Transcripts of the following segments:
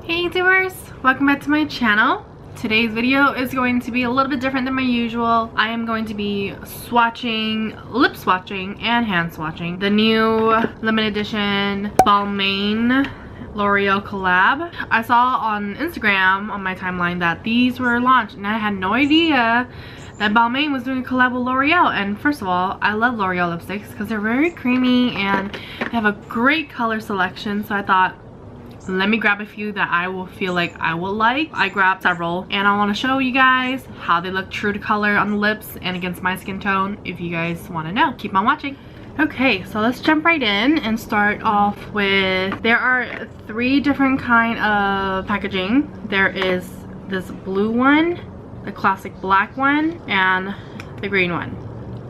Hey YouTubers, welcome back to my channel. Today's video is going to be a little bit different than my usual. I am going to be swatching, lip swatching, and hand swatching the new limited edition BALMAIN L'Oreal collab. I saw on Instagram on my timeline that these were launched and I had no idea that BALMAIN was doing a collab with L'Oreal. And first of all, I love L'Oreal lipsticks because they're very creamy and they have a great color selection, so I thought, let me grab a few that I will feel like I will like. I grabbed several and I want to show you guys how they look true to color on the lips and against my skin tone if you guys want to know. Keep on watching. Okay, so let's jump right in and start off with, there are 3 different kind of packaging. There is this blue one, the classic black one, and the green one.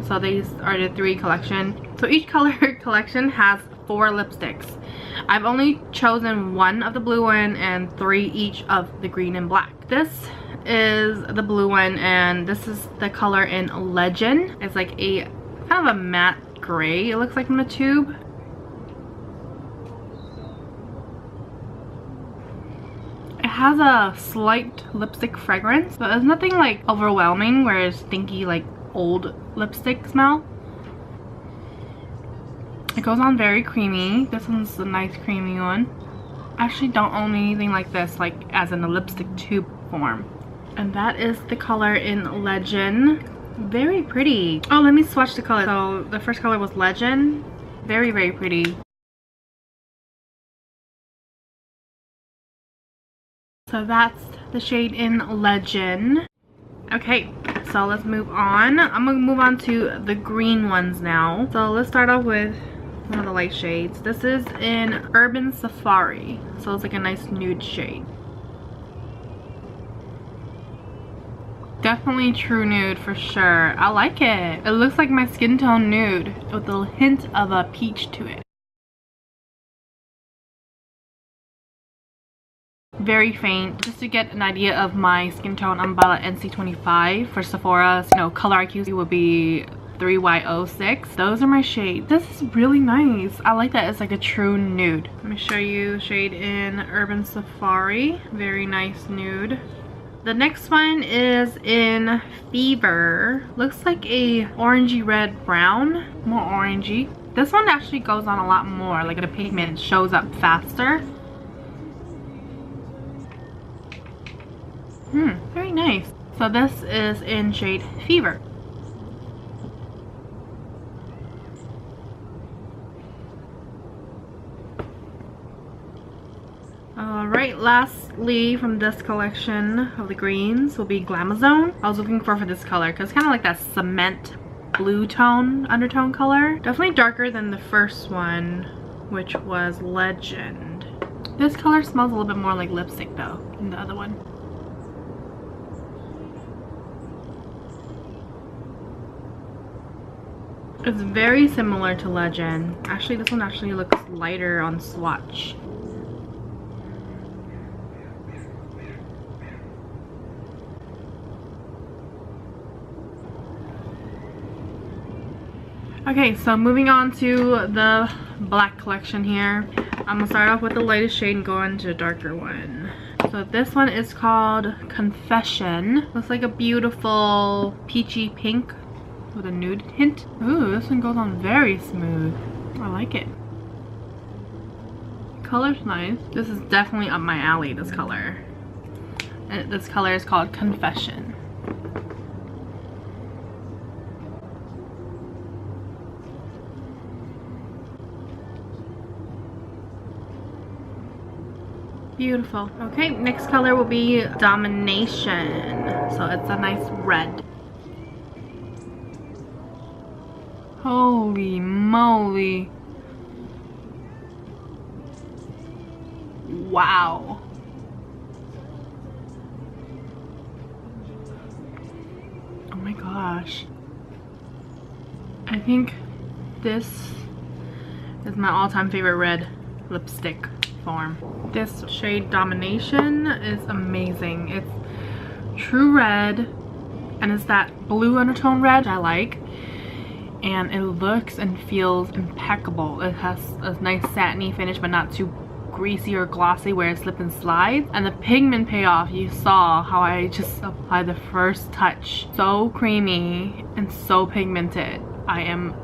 So these are the 3 collection. So each color collection has 4 lipsticks. I've only chosen 1 of the blue one and 3 each of the green and black. This is the blue one and this is the color in Legend. It's like a kind of a matte gray, it looks like from the tube. It has a slight lipstick fragrance, but it's nothing like overwhelming where it's stinky like old lipstick smell. It goes on very creamy. This one's a nice creamy one. I actually don't own anything like this, like as in a lipstick tube form. And that is the color in Legend. Very pretty. Oh, let me swatch the color. So the first color was Legend. Very, very pretty. So that's the shade in Legend. Okay, so let's move on. I'm gonna move on to the green ones now. So let's start off with one of the light shades. This is in Urban Safari, so it's like a nice nude shade. Definitely true nude for sure. I like it. It looks like my skin tone nude with a hint of a peach to it. Very faint. Just to get an idea of my skin tone, I'm about an NC25 for Sephora. So, color IQ would be 3Y06. Those are my shades. This is really nice. I like that it's like a true nude. Let me show you the shade in Urban Safari. Very nice nude. The next one is in Fever. Looks like a orangey red brown. More orangey. This one actually goes on a lot more. Like the pigment shows up faster. Very nice. So this is in shade Fever. Alright, lastly from this collection of the greens will be Glamazone. I was looking for this color because it's kind of like that cement blue tone, undertone color. Definitely darker than the first one, which was Legend. This color smells a little bit more like lipstick though than the other one. It's very similar to Legend. Actually, this one actually looks lighter on swatch. Okay, so moving on to the black collection here. I'm gonna start off with the lightest shade and go into the darker one. So this one is called Confession. Looks like a beautiful peachy pink with a nude hint. Ooh, this one goes on very smooth. I like it. Color's nice. This is definitely up my alley, this color. And this color is called Confession. Beautiful. Okay, next color will be Domination. So it's a nice red. Holy moly. Wow. Oh my gosh. I think this is my all-time favorite red lipstick form. This shade Domination is amazing. It's true red and it's that blue undertone red I like. And it looks and feels impeccable. It has a nice satiny finish but not too greasy or glossy where it slip and slides. And the pigment payoff, you saw how I just applied the first touch. So creamy and so pigmented. I am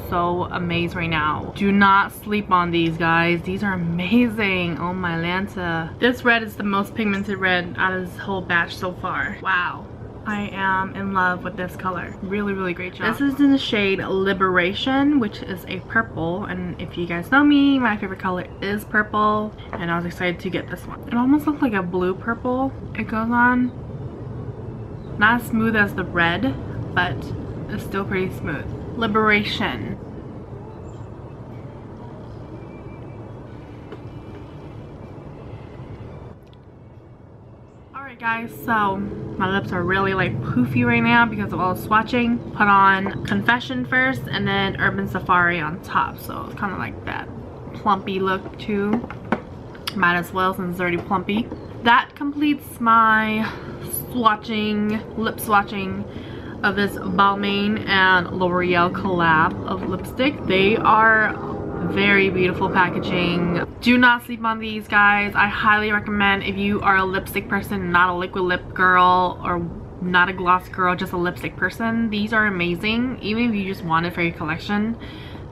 so amazed right now. Do not sleep on these, guys. These are amazing. Oh my Lanta. This red is the most pigmented red out of this whole batch so far. Wow. I am in love with this color. Really, really great job. This is in the shade Liberation, which is a purple. And if you guys know me, my favorite color is purple. And I was excited to get this one. It almost looks like a blue purple. It goes on. Not as smooth as the red, but it's still pretty smooth. Liberation. Alright guys, so my lips are really like poofy right now because of all the swatching. Put on Confession first and then Urban Safari on top. So it's kind of like that plumpy look too. Might as well since it's already plumpy. That completes my lip swatching of this Balmain and L'Oreal collab of lipstick. They are very beautiful packaging. Do not sleep on these, guys. I highly recommend if you are a lipstick person, not a liquid lip girl or not a gloss girl, just a lipstick person. These are amazing. Even if you just want it for your collection.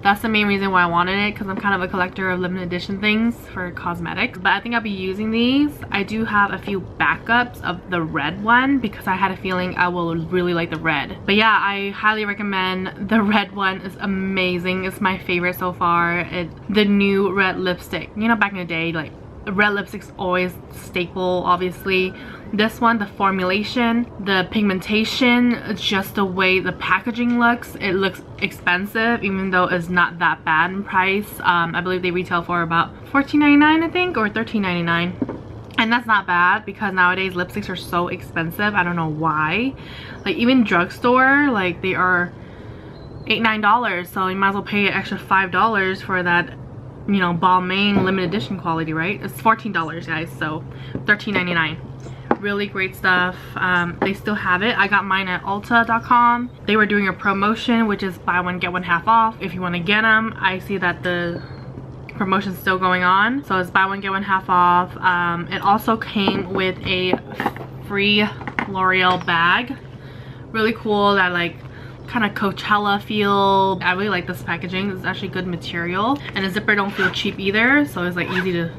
That's the main reason why I wanted it, because I'm kind of a collector of limited edition things for cosmetics. But I think I'll be using these. I do have a few backups of the red one because I had a feeling I will really like the red. But yeah, I highly recommend the red one. It's amazing. It's my favorite so far. The new red lipstick. You know, back in the day, like red lipstick's always staple, obviously. This one, the formulation, the pigmentation, just the way the packaging looks, it looks expensive even though it's not that bad in price. I believe they retail for about $14.99 I think, or $13.99. And that's not bad because nowadays lipsticks are so expensive. I don't know why. Like even drugstore, like they are $8-9, so you might as well pay an extra $5 for that, you know, Balmain limited edition quality, right? It's $14 guys, so $13.99. Really great stuff. They still have it. I got mine at Ulta.com. They were doing a promotion, which is buy one get one half off. If you want to get them, I see that the promotion's still going on, so it's buy one get one half off. It also came with a free L'Oreal bag. Really cool, that like kind of Coachella feel. I really like this packaging. It's actually good material, and the zipper don't feel cheap either, so it's like easy to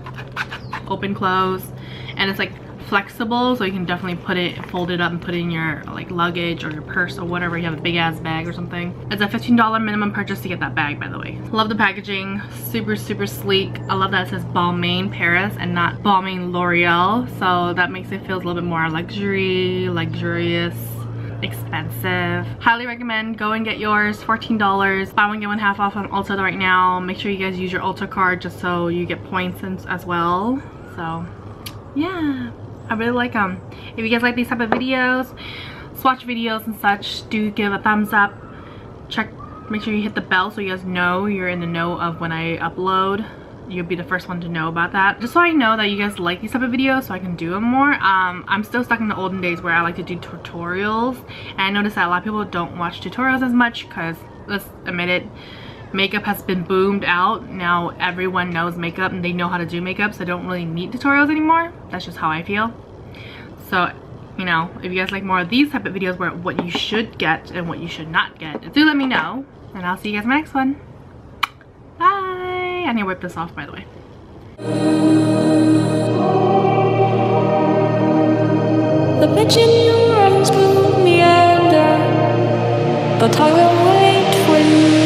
open, close, and it's like flexible, so you can definitely put it, fold it up and put it in your like luggage or your purse or whatever. You have a big ass bag or something. It's a $15 minimum purchase to get that bag, by the way. Love the packaging. Super sleek. I love that it says Balmain Paris and not Balmain L'Oreal, so that makes it feel a little bit more luxurious, expensive. Highly recommend. Go and get yours. $14. Buy one get one half off on Ulta right now. Make sure you guys use your Ulta card just so you get points as well. So yeah, I really like them. If you guys like these type of videos, swatch videos and such, do give a thumbs up. Make sure you hit the bell so you guys know you're in the know of when I upload. You'll be the first one to know about that, just so I know that you guys like these type of videos so I can do them more. I'm still stuck in the olden days where I like to do tutorials, and I noticed that a lot of people don't watch tutorials as much because, let's admit it, makeup has been boomed out. Now everyone knows makeup and they know how to do makeup, so they don't really need tutorials anymore. That's just how I feel. So, you know, if you guys like more of these type of videos where what you should get and what you should not get, do let me know, and I'll see you guys in my next one. Bye! I need to wipe this off, by the way. The bitch in your arms will meander, but I will wait for you.